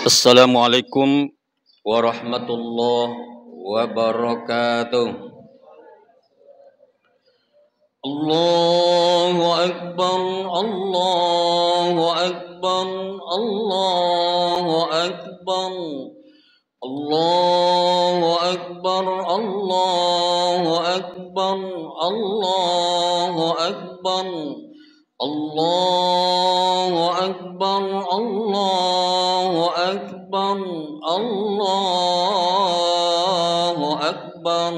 Assalamualaikum warahmatullahi wabarakatuh. Allahu Akbar, Allahu Akbar, Allahu Akbar, Allahu Akbar, Allahu Akbar, Allahu Akbar, Allahu Akbar, Allahu Akbar, Allahu Akbar,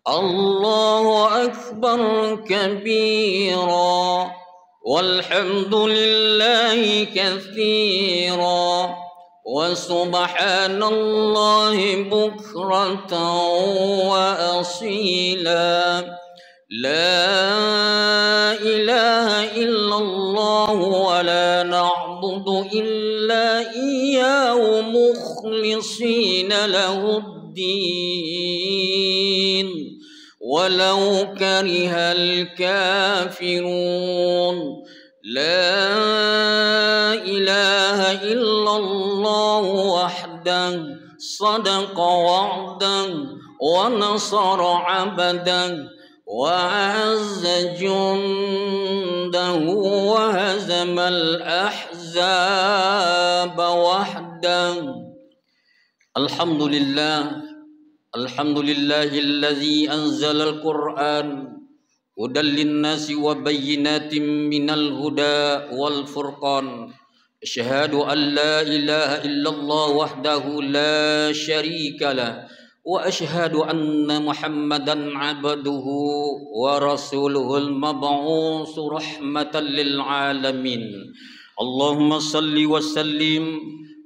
Allahu Akbar kabira, walhamdulillahi katsira, wa subhanallahi bukratan wa asila. La ilaha illallah wa la na'budu illa iyyahu mukhlishina lahuddin walau karihal kafirun. La ilaha illallah wahdahu sadaqa wa'dahu wa nasara 'abdahu وأعز جنده وهزم الأحزاب وحده. الحمد لله الذي أنزل القرآن هدى للناس وبينات من الهدى والفرقان. أشهد أن لا إله إلا الله وحده لا شريك له وأشهد أن محمدا عبده ورسوله المبعوث رحمة للعالمين. اللهم صل وسلم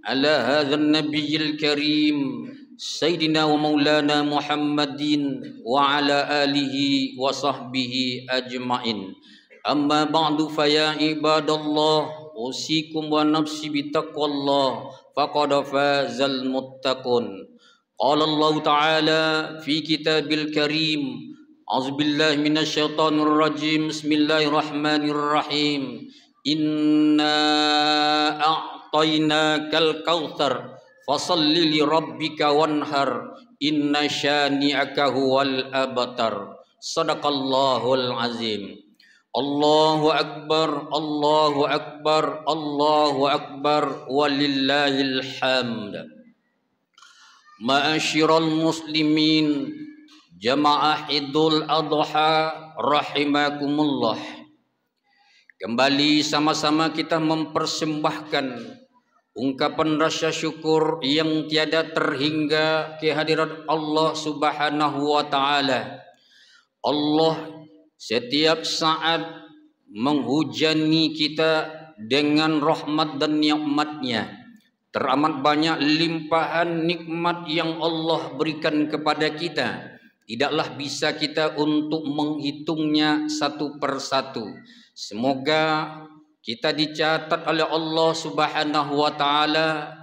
على هذا النبي الكريم سيدنا ومولانا محمد وعلى آله وصحبه أجمعين. أما بعد فيا عباد الله أوصيكم ونفسي بتقوى الله فقد فاز المتقون. قال الله تعالى في كتاب الكريم أعوذ بالله من الشيطان الرجيم بسم الله الرحمن الرحيم إنا أعطيناك الكوثر فصل لربك وانحر إن شانئك هو الأبتر. صدق الله العظيم. الله أكبر الله أكبر الله أكبر ولله الحمد. Ma'asyiral muslimin jamaah Idul Adha rahimakumullah. Kembali sama-sama kita mempersembahkan ungkapan rasa syukur yang tiada terhingga kehadirat Allah Subhanahu wa taala. Allah setiap saat menghujani kita dengan rahmat dan nikmat-Nya. Teramat banyak limpahan nikmat yang Allah berikan kepada kita. Tidaklah bisa kita untuk menghitungnya satu persatu. Semoga kita dicatat oleh Allah Subhanahu wa taala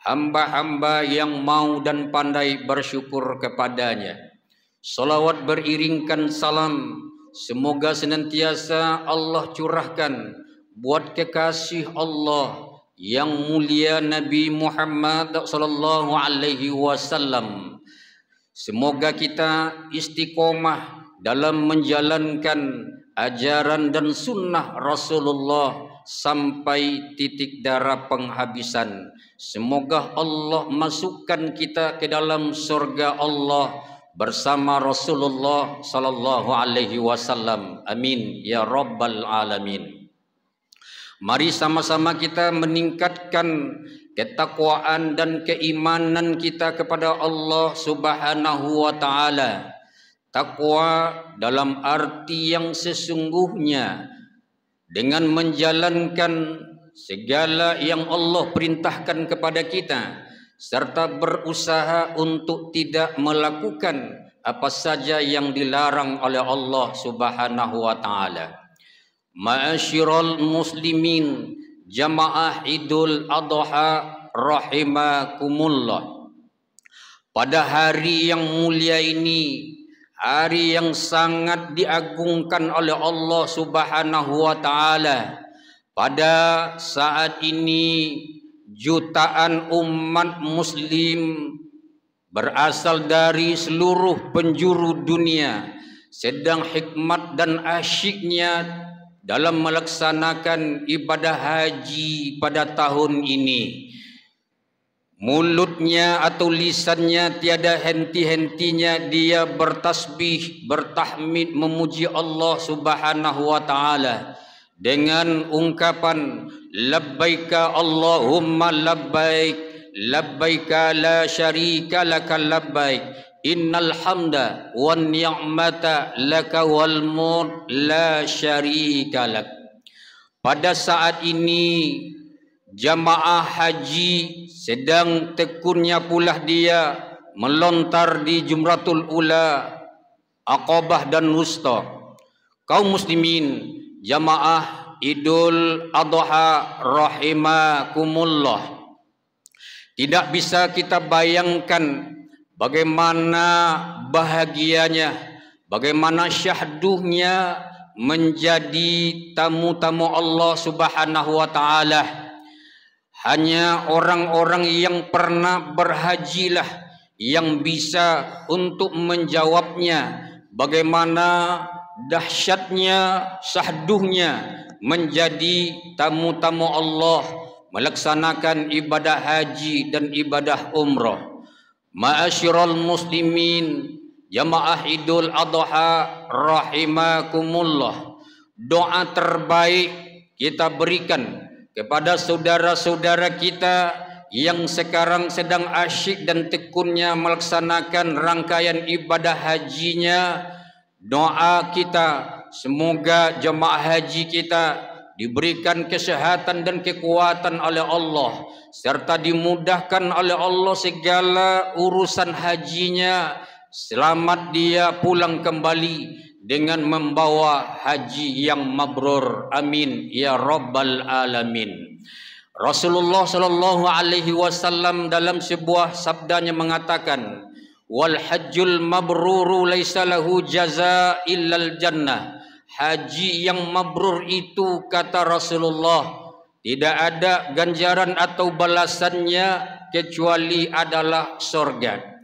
hamba-hamba yang mau dan pandai bersyukur kepadanya. Salawat beriringkan salam semoga senantiasa Allah curahkan buat kekasih Allah yang mulia Nabi Muhammad sallallahu alaihi wasallam. Semoga kita istiqomah dalam menjalankan ajaran dan sunnah Rasulullah sampai titik darah penghabisan. Semoga Allah masukkan kita ke dalam surga Allah bersama Rasulullah sallallahu alaihi wasallam. Amin ya rabbal alamin. Mari sama-sama kita meningkatkan ketakwaan dan keimanan kita kepada Allah Subhanahu wa taala. Takwa dalam arti yang sesungguhnya dengan menjalankan segala yang Allah perintahkan kepada kita serta berusaha untuk tidak melakukan apa saja yang dilarang oleh Allah Subhanahu wa taala. Ma'asyiral muslimin jamaah Idul Adha rahimakumullah. Pada hari yang mulia ini, hari yang sangat diagungkan oleh Allah Subhanahu wa taala, pada saat ini jutaan umat muslim berasal dari seluruh penjuru dunia sedang hikmat dan asyiknya dalam melaksanakan ibadah haji pada tahun ini. Mulutnya atau lisannya tiada henti-hentinya dia bertasbih, bertahmid, memuji Allah Subhanahu wa taala dengan ungkapan labbaika Allahumma labbaik, labbaika la syarika laka labbaik, innal hamda wan ni'mata laka wal mulk la syarika lak. Pada saat ini jamaah haji sedang tekunnya pula dia melontar di Jumratul Ula, Aqabah dan Wusta. Kaum muslimin, jamaah Idul Adha rahimakumullah, tidak bisa kita bayangkan bagaimana bahagianya, bagaimana syahduhnya menjadi tamu-tamu Allah Subhanahu wa taala. Hanya orang-orang yang pernah berhajilah yang bisa untuk menjawabnya bagaimana dahsyatnya, syahduhnya menjadi tamu-tamu Allah melaksanakan ibadah haji dan ibadah umrah. Ma'asyiral muslimin, jamaah Idul Adha rahimakumullah, doa terbaik kita berikan kepada saudara-saudara kita yang sekarang sedang asyik dan tekunnya melaksanakan rangkaian ibadah hajinya. Doa kita semoga jemaah haji kita diberikan kesehatan dan kekuatan oleh Allah serta dimudahkan oleh Allah segala urusan hajinya. Selamat dia pulang kembali dengan membawa haji yang mabrur. Amin ya rabbal alamin. Rasulullah sallallahu alaihi wasallam dalam sebuah sabdanya mengatakan, wal hajjul mabruru laisa lahu jazaa illal jannah. Haji yang mabrur itu, kata Rasulullah, tidak ada ganjaran atau balasannya kecuali adalah surga.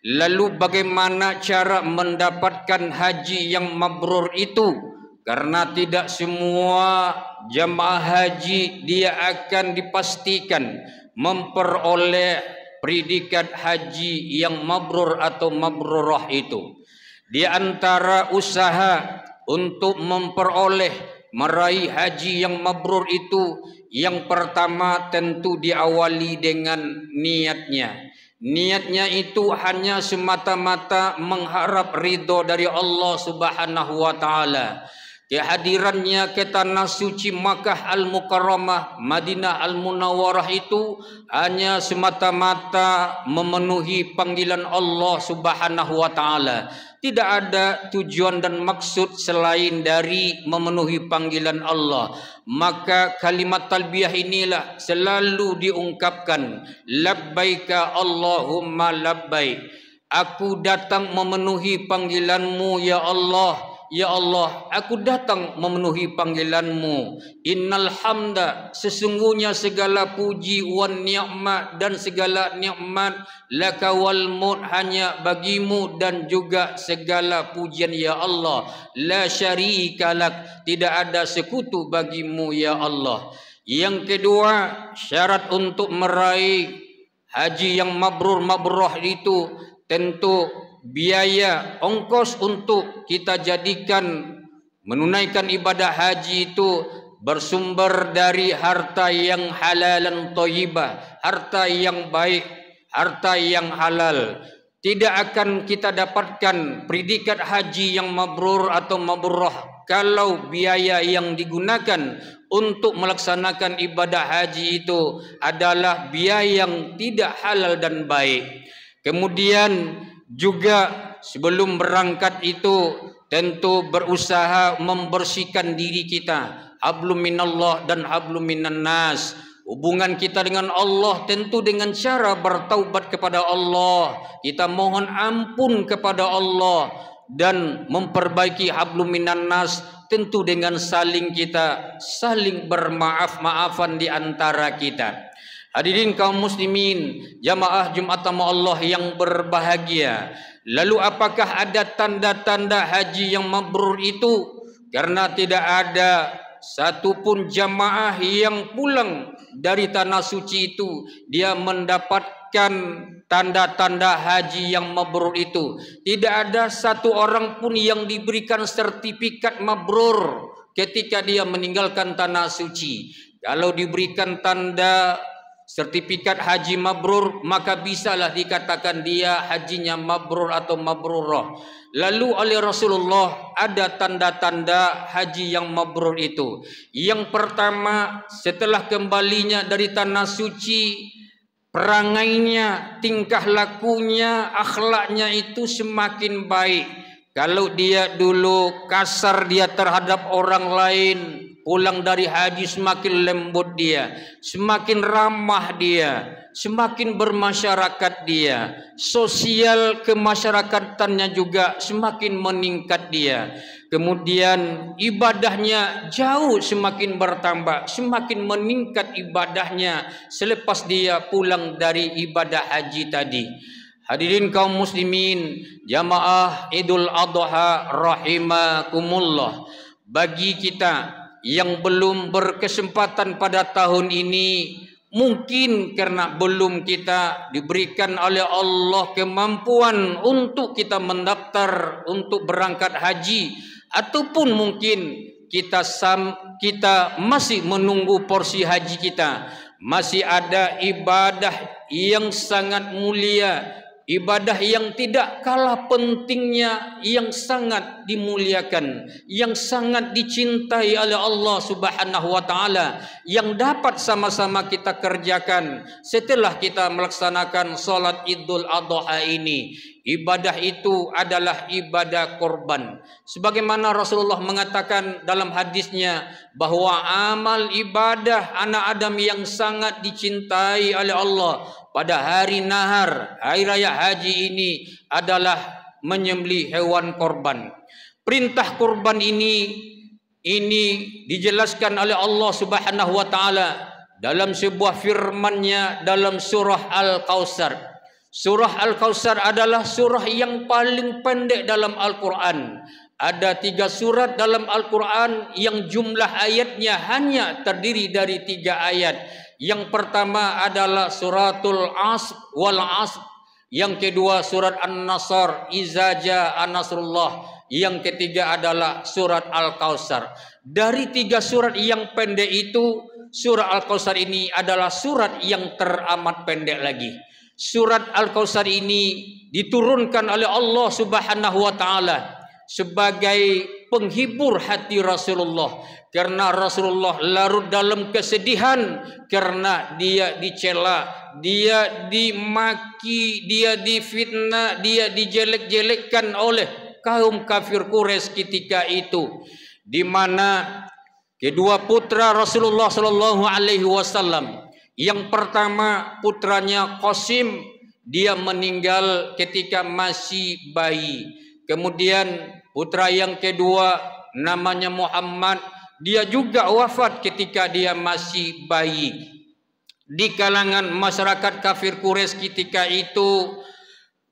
Lalu bagaimana cara mendapatkan haji yang mabrur itu? Karena tidak semua jamaah haji dia akan dipastikan memperoleh predikat haji yang mabrur atau mabrurah itu. Di antara usaha untuk memperoleh meraih haji yang mabrur itu, yang pertama tentu diawali dengan niatnya. Niatnya itu hanya semata-mata mengharap ridho dari Allah Subhanahu wa taala. Kehadirannya ke tanah suci Makkah Al-Mukarramah, Madinah Al-Munawwarah itu hanya semata-mata memenuhi panggilan Allah Subhanahu wa taala. Tidak ada tujuan dan maksud selain dari memenuhi panggilan Allah. Maka kalimat talbiyah inilah selalu diungkapkan, labbaika Allahumma labbaik. Aku datang memenuhi panggilanmu ya Allah. Ya Allah, aku datang memenuhi panggilanmu. Innal hamda, sesungguhnya segala puji, wan ni'mat, dan segala nikmat, laka wal mulk, hanya bagimu, dan juga segala pujian ya Allah. La syarika lak, tidak ada sekutu bagimu ya Allah. Yang kedua, syarat untuk meraih haji yang mabrur mabrurah itu tentu biaya ongkos untuk kita jadikan menunaikan ibadah haji itu bersumber dari harta yang halalan thayyibah, harta yang baik, harta yang halal. Tidak akan kita dapatkan predikat haji yang mabrur atau mabrurah kalau biaya yang digunakan untuk melaksanakan ibadah haji itu adalah biaya yang tidak halal dan baik. Kemudian juga sebelum berangkat itu tentu berusaha membersihkan diri kita, hablum minallah dan hablum minan nas. Hubungan kita dengan Allah tentu dengan cara bertaubat kepada Allah. Kita mohon ampun kepada Allah dan memperbaiki hablum minan nas tentu dengan saling bermaaf-maafan di antara kita. Hadirin kaum muslimin, jamaah Jumat tamu Allah yang berbahagia. Lalu apakah ada tanda-tanda haji yang mabrur itu? Karena tidak ada satupun jamaah yang pulang dari tanah suci itu dia mendapatkan tanda-tanda haji yang mabrur itu. Tidak ada satu orang pun yang diberikan sertifikat mabrur ketika dia meninggalkan tanah suci. Kalau diberikan tanda sertifikat haji mabrur, maka bisalah dikatakan dia hajinya mabrur atau mabrurah. Lalu oleh Rasulullah ada tanda-tanda haji yang mabrur itu. Yang pertama, setelah kembalinya dari tanah suci, perangainya, tingkah lakunya, akhlaknya itu semakin baik. Kalau dia dulu kasar dia terhadap orang lain, pulang dari haji semakin lembut dia, semakin ramah dia, semakin bermasyarakat dia, sosial kemasyarakatannya juga semakin meningkat dia. Kemudian ibadahnya jauh semakin bertambah, semakin meningkat ibadahnya selepas dia pulang dari ibadah haji tadi. Hadirin kaum muslimin, jamaah Idul Adha rahimakumullah. Bagi kita yang belum berkesempatan pada tahun ini, mungkin karena belum kita diberikan oleh Allah kemampuan untuk kita mendaftar untuk berangkat haji, ataupun mungkin kita masih menunggu porsi haji kita, masih ada ibadah yang sangat mulia, ibadah yang tidak kalah pentingnya, yang sangat dimuliakan, yang sangat dicintai oleh Allah Subhanahu wa taala, yang dapat sama-sama kita kerjakan setelah kita melaksanakan salat Idul Adha ini. Ibadah itu adalah ibadah korban. Sebagaimana Rasulullah mengatakan dalam hadisnya bahwa amal ibadah anak Adam yang sangat dicintai oleh Allah pada hari nahar, hari raya haji ini adalah menyembelih hewan korban. Perintah korban ini dijelaskan oleh Allah Subhanahu wa taala dalam sebuah firman-Nya dalam surah Al-Kautsar. Surah Al-Kautsar adalah surah yang paling pendek dalam Al-Quran. Ada 3 surat dalam Al-Quran yang jumlah ayatnya hanya terdiri dari 3 ayat. Yang pertama adalah suratul Asr wal Asr. Yang kedua surat An-Nasr, Iza Jaa Nasrullah. Yang ketiga adalah surat Al-Kautsar. Dari 3 surat yang pendek itu, surah Al-Kautsar ini adalah surat yang teramat pendek lagi. Surat Al-Kautsar ini diturunkan oleh Allah Subhanahu wa taala sebagai penghibur hati Rasulullah, karena Rasulullah larut dalam kesedihan karena dia dicela, dia dimaki, dia difitnah, dia dijelek-jelekkan oleh kaum kafir Quraisy ketika itu, di mana kedua putra Rasulullah sallallahu alaihi wasallam, yang pertama putranya Qasim, dia meninggal ketika masih bayi. Kemudian putra yang kedua namanya Muhammad, dia juga wafat ketika dia masih bayi. Di kalangan masyarakat kafir Quraisy ketika itu,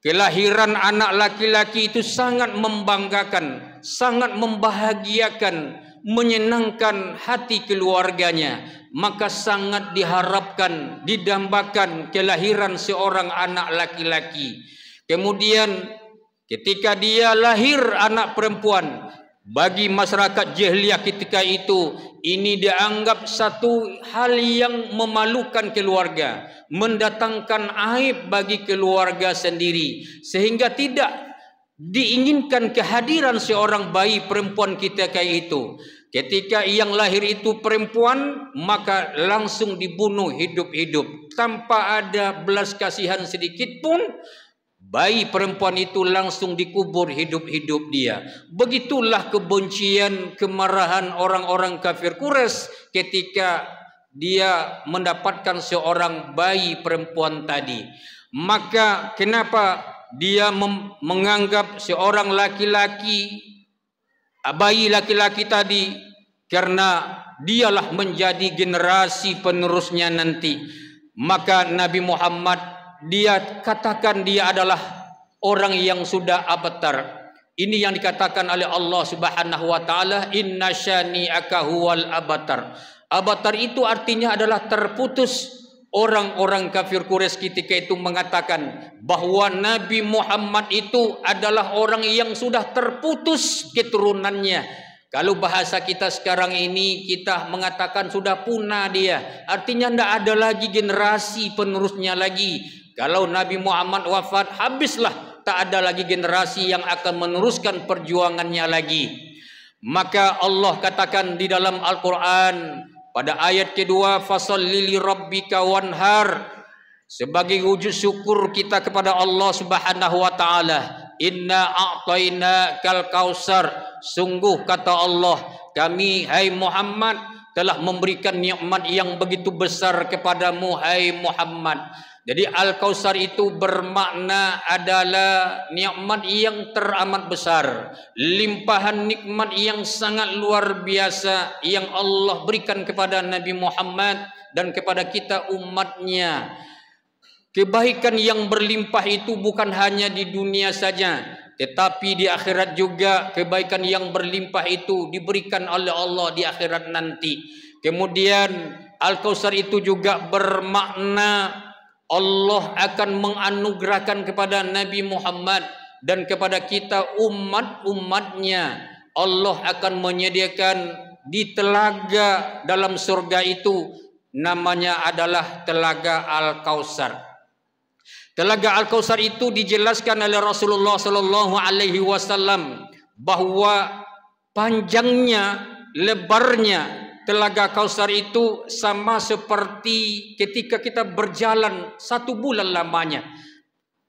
kelahiran anak laki-laki itu sangat membanggakan, sangat membahagiakan, menyenangkan hati keluarganya. Maka sangat diharapkan, didambakan kelahiran seorang anak laki-laki. Kemudian ketika dia lahir anak perempuan, bagi masyarakat jahiliyah ketika itu, ini dianggap satu hal yang memalukan keluarga, mendatangkan aib bagi keluarga sendiri, sehingga tidak diinginkan kehadiran seorang bayi perempuan ketika itu. Ketika yang lahir itu perempuan, maka langsung dibunuh hidup-hidup tanpa ada belas kasihan sedikit pun. Bayi perempuan itu langsung dikubur hidup-hidup dia. Begitulah kebencian, kemarahan orang-orang kafir Quraisy ketika dia mendapatkan seorang bayi perempuan tadi. Maka kenapa dia menganggap seorang laki-laki, bayi laki-laki tadi, karena dialah menjadi generasi penerusnya nanti. maka Nabi Muhammad dia katakan dia adalah orang yang sudah abtar. Ini yang dikatakan oleh Allah Subhanahu wa taala, inna syani'aka huwal abtar. Abtar itu artinya adalah terputus. Orang-orang kafir Quraisy ketika itu mengatakan bahwa Nabi Muhammad itu adalah orang yang sudah terputus keturunannya. Kalau bahasa kita sekarang ini, kita mengatakan sudah punah dia. Artinya tidak ada lagi generasi penerusnya lagi. Kalau Nabi Muhammad wafat, habislah. Tak ada lagi generasi yang akan meneruskan perjuangannya lagi. Maka Allah katakan di dalam Al-Quran pada ayat kedua, fasalli li rabbika wanhar, sebagai wujud syukur kita kepada Allah Subhanahu wa taala, inna a'tayna kal kausar, sungguh kata Allah, kami hai Muhammad telah memberikan nikmat yang begitu besar kepadamu hai Muhammad. Jadi Al-Kausar itu bermakna adalah nikmat yang teramat besar, limpahan nikmat yang sangat luar biasa yang Allah berikan kepada Nabi Muhammad dan kepada kita umatnya. Kebaikan yang berlimpah itu bukan hanya di dunia saja, tetapi di akhirat juga kebaikan yang berlimpah itu diberikan oleh Allah di akhirat nanti. Kemudian Al-Kausar itu juga bermakna Allah akan menganugerahkan kepada Nabi Muhammad dan kepada kita umat-umatnya. Allah akan menyediakan di telaga dalam surga itu, namanya adalah telaga Al-Kausar. Telaga Al-Kausar itu dijelaskan oleh Rasulullah sallallahu alaihi wasallam bahwa panjangnya, lebarnya telaga Kausar itu sama seperti ketika kita berjalan 1 bulan lamanya.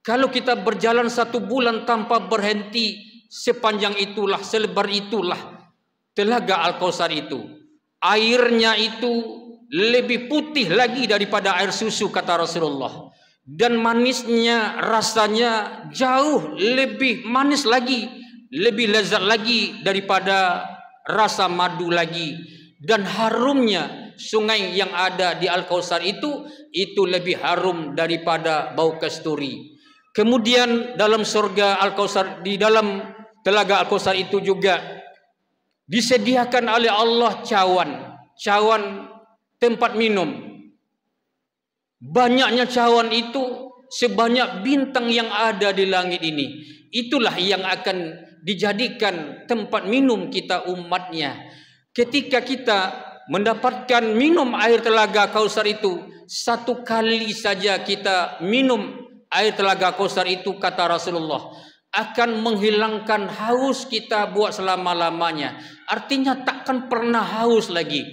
Kalau kita berjalan 1 bulan tanpa berhenti, sepanjang itulah, selebar itulah telaga Al-Kausar itu. Airnya itu lebih putih lagi daripada air susu, kata Rasulullah. Dan manisnya, rasanya jauh lebih manis lagi, lebih lezat lagi daripada rasa madu lagi. Dan harumnya sungai yang ada di Al-Kausar itu lebih harum daripada bau kasturi. Kemudian dalam surga Al-Kausar, di dalam telaga Al-Kausar itu juga disediakan oleh Allah cawan tempat minum. Banyaknya cawan itu sebanyak bintang yang ada di langit ini. Itulah yang akan dijadikan tempat minum kita umatnya. Ketika kita mendapatkan minum air telaga Kausar itu, 1 kali saja kita minum air telaga Kausar itu, kata Rasulullah, akan menghilangkan haus kita buat selama-lamanya. Artinya takkan pernah haus lagi.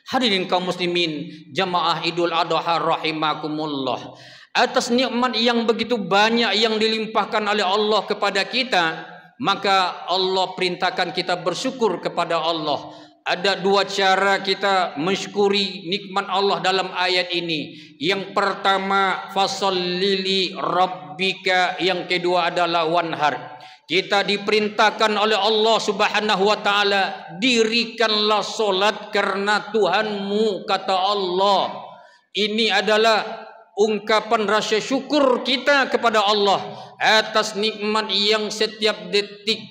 Hadirin kaum muslimin, jamaah Idul Adha rahimakumullah. Atas nikmat yang begitu banyak yang dilimpahkan oleh Allah kepada kita, maka Allah perintahkan kita bersyukur kepada Allah. Ada 2 cara kita mensyukuri nikmat Allah dalam ayat ini. Yang pertama, fasalli li rabbika. Yang kedua adalah wanhar. Kita diperintahkan oleh Allah Subhanahu wa taala, dirikanlah solat karena Tuhanmu, kata Allah. Ini adalah ungkapan rasa syukur kita kepada Allah atas nikmat yang setiap detik,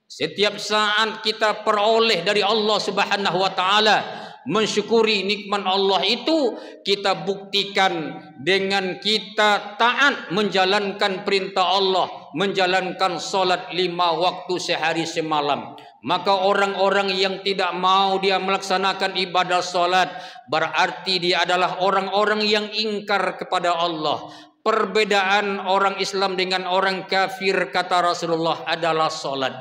setiap saat kita peroleh dari Allah Subhanahu wa taala. Mensyukuri nikmat Allah itu kita buktikan dengan kita taat menjalankan perintah Allah, menjalankan solat 5 waktu sehari semalam. Maka orang-orang yang tidak mau dia melaksanakan ibadah solat, berarti dia adalah orang-orang yang ingkar kepada Allah. Perbedaan orang Islam dengan orang kafir, kata Rasulullah, adalah solat.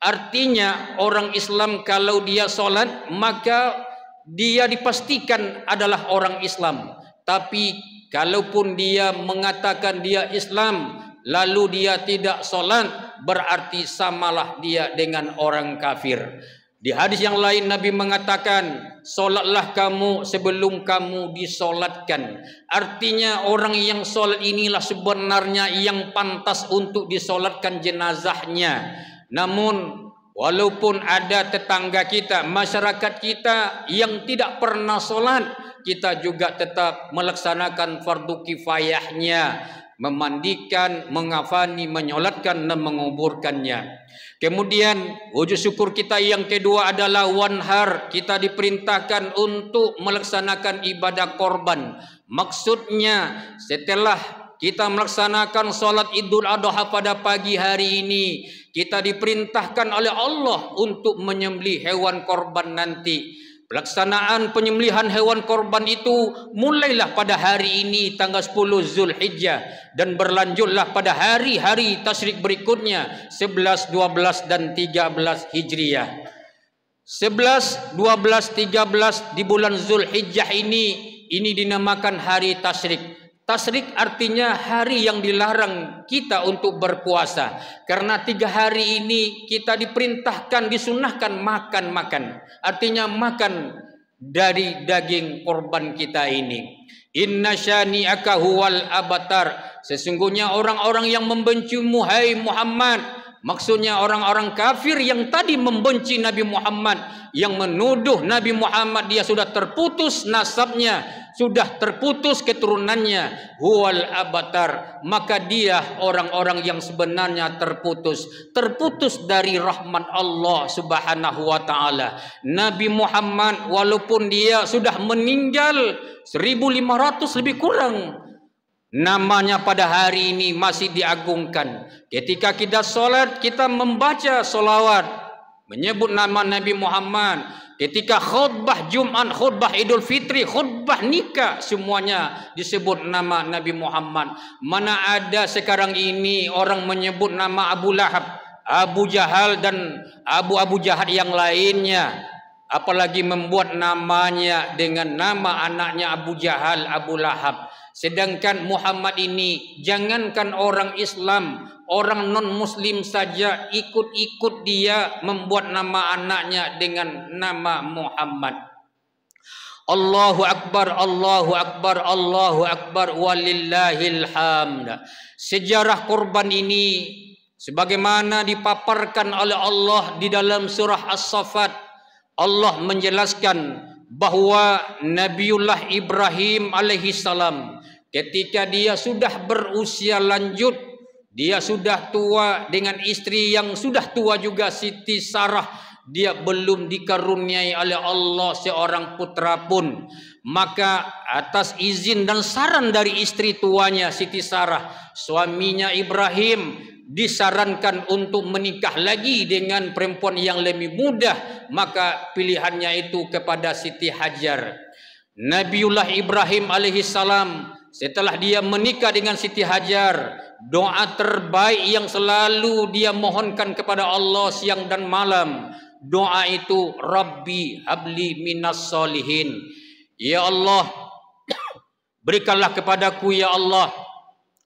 Artinya orang Islam kalau dia solat, maka dia dipastikan adalah orang Islam. Tapi kalaupun dia mengatakan dia Islam lalu dia tidak solat, berarti samalah dia dengan orang kafir. Di hadis yang lain Nabi mengatakan, solatlah kamu sebelum kamu disolatkan. Artinya orang yang solat inilah sebenarnya yang pantas untuk disolatkan jenazahnya. Namun walaupun ada tetangga kita, masyarakat kita yang tidak pernah solat, kita juga tetap melaksanakan fardu kifayahnya, memandikan, mengafani, menyolatkan dan menguburkannya. Kemudian wujud syukur kita yang kedua adalah wanhar. Kita diperintahkan untuk melaksanakan ibadah korban. Maksudnya setelah kita melaksanakan solat Idul Adha pada pagi hari ini, kita diperintahkan oleh Allah untuk menyembelih hewan korban nanti. Pelaksanaan penyembelihan hewan korban itu mulailah pada hari ini tanggal 10 Zulhijjah dan berlanjutlah pada hari-hari tasyrik berikutnya 11, 12 dan 13 Hijriah. 11, 12, 13 di bulan Zulhijjah ini dinamakan hari tasyrik. Tasyrik artinya hari yang dilarang kita untuk berpuasa. Karena 3 hari ini kita diperintahkan, disunahkan makan-makan. Artinya makan dari daging korban kita ini. Inna syani'aka huwal abatar. Sesungguhnya orang-orang yang membencimu hai Muhammad. Maksudnya orang-orang kafir yang tadi membenci Nabi Muhammad, yang menuduh Nabi Muhammad dia sudah terputus nasabnya, sudah terputus keturunannya, huwal abatar, maka dia orang-orang yang sebenarnya terputus dari rahmat Allah Subhanahu wa taala. Nabi Muhammad walaupun dia sudah meninggal 1500 lebih kurang, namanya pada hari ini masih diagungkan. Ketika kita solat, kita membaca solawat, menyebut nama Nabi Muhammad. Ketika khutbah Jumat, khutbah Idul Fitri, khutbah nikah, semuanya disebut nama Nabi Muhammad. Mana ada sekarang ini orang menyebut nama Abu Lahab, Abu Jahal dan Abu Jahal yang lainnya. Apalagi membuat namanya dengan nama anaknya Abu Jahal, Abu Lahab. Sedangkan Muhammad ini, jangankan orang Islam, orang non-Muslim saja ikut-ikut dia membuat nama anaknya dengan nama Muhammad. Allahu Akbar, Allahu Akbar, Allahu Akbar, walillahil hamd. Sejarah korban ini sebagaimana dipaparkan oleh Allah di dalam surah As-Saffat, Allah menjelaskan bahwa Nabiullah Ibrahim alaihi salam ketika dia sudah berusia lanjut, dia sudah tua dengan istri yang sudah tua juga, Siti Sarah, dia belum dikaruniai oleh Allah seorang putra pun. Maka atas izin dan saran dari istri tuanya Siti Sarah, suaminya Ibrahim disarankan untuk menikah lagi dengan perempuan yang lebih muda, maka pilihannya itu kepada Siti Hajar. Nabiullah Ibrahim alaihi salam setelah dia menikah dengan Siti Hajar, doa terbaik yang selalu dia mohonkan kepada Allah siang dan malam, doa itu Rabbi habli minas solihin. Ya Allah, berikanlah kepadaku ya Allah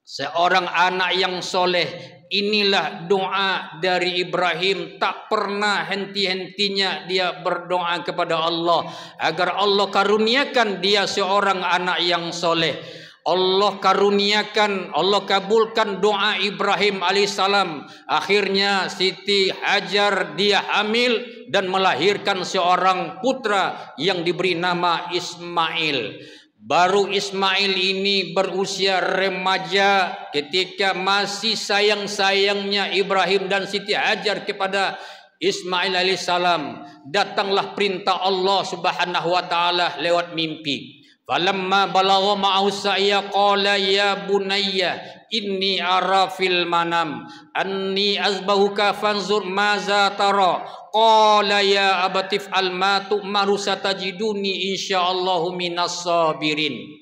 seorang anak yang soleh. Inilah doa dari Ibrahim, tak pernah henti-hentinya dia berdoa kepada Allah agar Allah karuniakan dia seorang anak yang soleh. Allah karuniakan, Allah kabulkan doa Ibrahim alaihissalam. Akhirnya Siti Hajar dia hamil dan melahirkan seorang putra yang diberi nama Ismail. Baru Ismail ini berusia remaja ketika masih sayang-sayangnya Ibrahim dan Siti Hajar kepada Ismail alaihissalam. Datanglah perintah Allah Subhanahu wa taala lewat mimpi. Falamma balagha ma'ahu sa'ya qala ya bunayya inni ara fil manam anni azbahuka fanzur maza tara qala ya abatif al ma tu'maru satajiduni insyaallahu minas sabirin.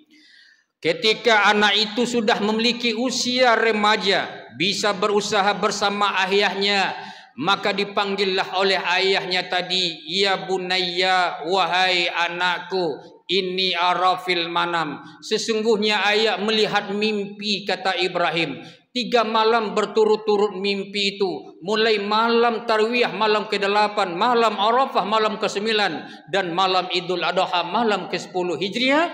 Ketika anak itu sudah memiliki usia remaja, bisa berusaha bersama ayahnya, maka dipanggillah oleh ayahnya tadi, ya bunayya, wahai anakku, inni ara fil manam, sesungguhnya ayah melihat mimpi, kata Ibrahim. 3 malam berturut-turut mimpi itu, mulai malam tarwiyah malam ke-8, malam Arafah malam ke-9, dan malam Idul Adha malam ke-10 Hijriah,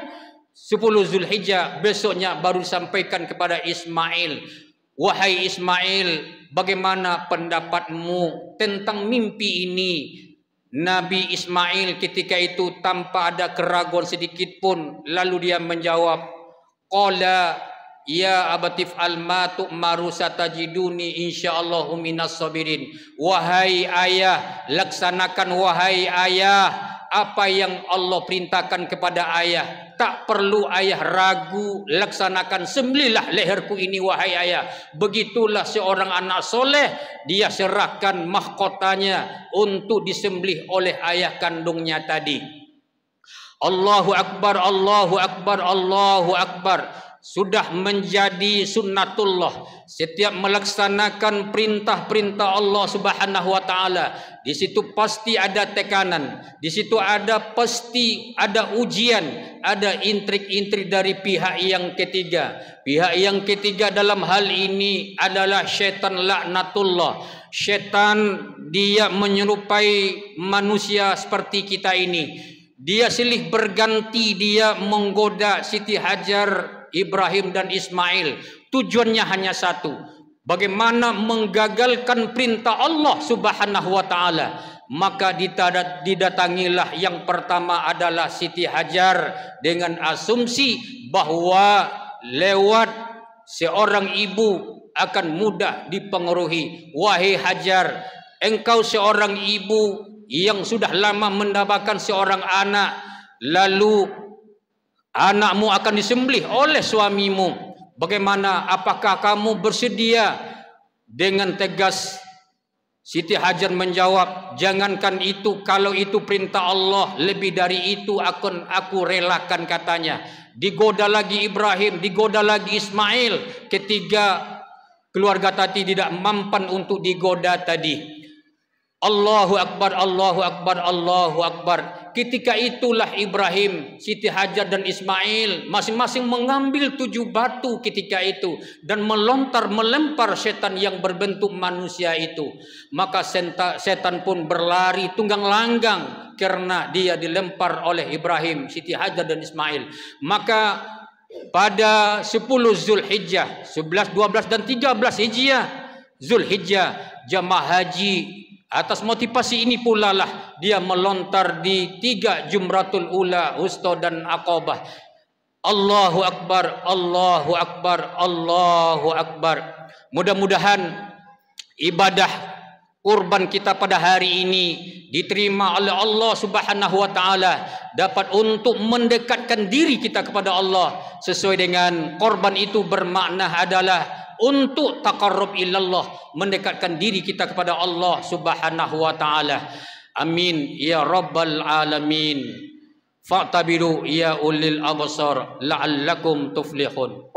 10 Zulhijjah besoknya baru disampaikan kepada Ismail. Wahai Ismail, bagaimana pendapatmu tentang mimpi ini? Nabi Ismail ketika itu tanpa ada keraguan sedikit pun, lalu dia menjawab, qala ya abatif al-ma tu'maru satajiduni insyaallahu minas sabirin. Wahai ayah, laksanakan wahai ayah apa yang Allah perintahkan kepada ayah. Tak perlu ayah ragu, laksanakan, sembelihlah leherku ini wahai ayah. Begitulah seorang anak soleh, dia serahkan mahkotanya untuk disembelih oleh ayah kandungnya tadi. Allahu Akbar, Allahu Akbar, Allahu Akbar. Sudah menjadi sunnatullah setiap melaksanakan perintah-perintah Allah Subhanahu wa taala. Di situ pasti ada tekanan, di situ pasti ada ujian, ada intrik-intrik dari pihak yang ketiga. Pihak yang ketiga dalam hal ini adalah syaitan laknatullah. Syaitan dia menyerupai manusia seperti kita ini. Dia silih berganti, dia menggoda Siti Hajar, Ibrahim dan Ismail. Tujuannya hanya satu, bagaimana menggagalkan perintah Allah Subhanahu wa taala. Maka didatangilah yang pertama adalah Siti Hajar dengan asumsi bahwa lewat seorang ibu akan mudah dipengaruhi. Wahai Hajar, engkau seorang ibu yang sudah lama mendapatkan seorang anak, lalu anakmu akan disembelih oleh suamimu. Bagaimana? Apakah kamu bersedia? Dengan tegas Siti Hajar menjawab, jangankan itu, kalau itu perintah Allah, lebih dari itu akan aku relakan, katanya. Digoda lagi Ibrahim, digoda lagi Ismail. Ketiga keluarga tadi tidak mampan untuk digoda tadi. Allahu Akbar, Allahu Akbar, Allahu Akbar. Ketika itulah Ibrahim, Siti Hajar dan Ismail masing-masing mengambil 7 batu ketika itu dan melempar setan yang berbentuk manusia itu. Maka setan pun berlari tunggang langgang karena dia dilempar oleh Ibrahim, Siti Hajar dan Ismail. Maka pada 10 Zulhijjah, 11, 12 dan 13 Hijriah Zulhijjah, jamaah haji atas motivasi ini pula lah dia melontar di 3 Jumratul Ula, Wusta dan Aqabah. Allahu Akbar, Allahu Akbar, Allahu Akbar. Mudah-mudahan ibadah kurban kita pada hari ini diterima oleh Allah Subhanahu wa taala, dapat untuk mendekatkan diri kita kepada Allah. Sesuai dengan korban itu bermakna adalah untuk taqarrub ilallah, mendekatkan diri kita kepada Allah Subhanahu wa taala. Amin ya rabbal alamin. Fa'tabiru ya ulil absar la'allakum tuflihun.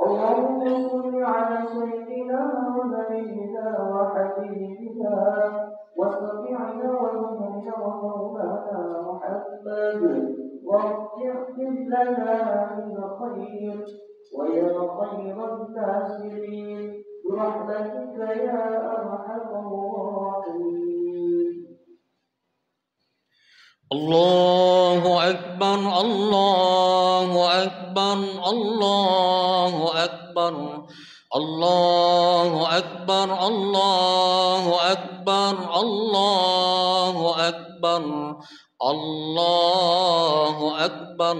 اللهم صل على سيدنا ونبينا وحبيبنا وشفيعنا ونبينا ومولانا محمد واغفر لنا من خير ويا خير الناصرين برحمتك يا ارحم الراحمين. الله أكبر الله أكبر الله أكبر الله أكبر الله أكبر الله أكبر الله أكبر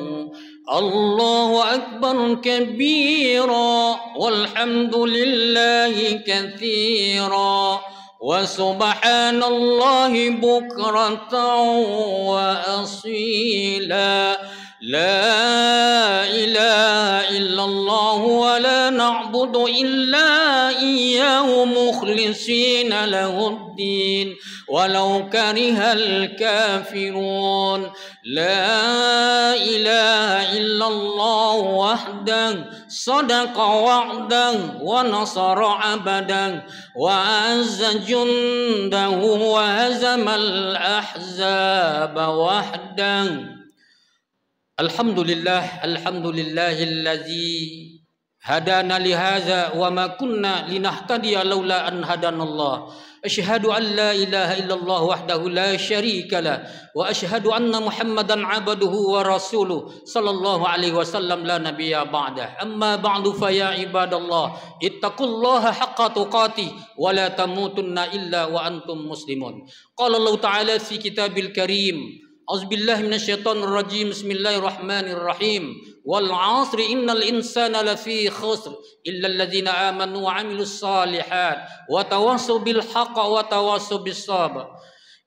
الله أكبر كبيرا والحمد لله كثيرا وسبحان الله بكرة وأصيلا لا إله إلا الله ولا نعبد إلا إياه مخلصين له الدين ولو كره الكافرون لا إله إلا الله وحده صدق وعده ونصر عبده وأعز جنده وهزم الأحزاب وحده. Alhamdulillah, alhamdulillahilladzi هدانا لهذا وما كنا لنهتدي لولا أن هدانا الله أشهد أن لا إله إلا الله وحده لا شريك له وأشهد أن محمدا عبده ورسوله صلى الله عليه وسلم لا نبي بعده أما بعد فيا عباد الله اتقوا الله حق تقاته ولا تموتن إلا وأنتم مسلمون قال الله تعالى في كتاب الكريم أعوذ بالله من الشيطان الرجيم بسم الله الرحمن الرحيم والعصر إن الإنسان لفي خسر إلا الذين آمنوا وعملوا الصالحات وتواصوا بالحق وتواصوا بالصبر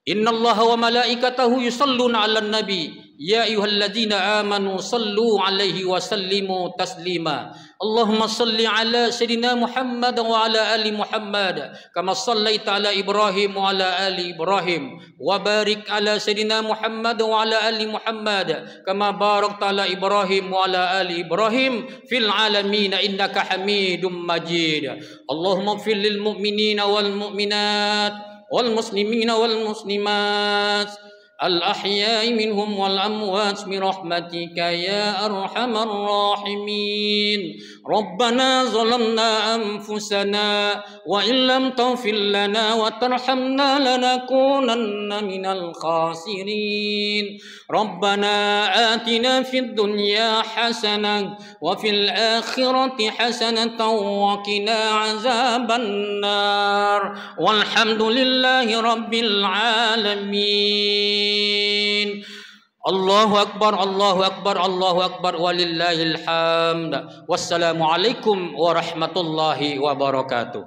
إن الله وملائكته يصلون على النبي يا أيها الذين آمنوا صلوا عليه وسلموا تسليما اللهم صل على سيدنا محمد وعلى آل محمد كما صليت على إبراهيم وعلى آل إبراهيم وبارك على سيدنا محمد وعلى آل محمد كما باركت على إبراهيم وعلى آل إبراهيم في العالمين إنك حميد مجيد اللهم اغفر للمؤمنين والمؤمنات والمسلمين والمسلمات الأحياء منهم والأموات برحمتك يا أرحم الراحمين ربنا ظلمنا أنفسنا وإن لم تغفر لنا وترحمنا لنكونن من الخاسرين ربنا آتنا في الدنيا حسنة وفي الآخرة حسنة وقنا عذاب النار والحمد لله رب العالمين الله أكبر الله أكبر الله أكبر ولله الحمد والسلام عليكم ورحمة الله وبركاته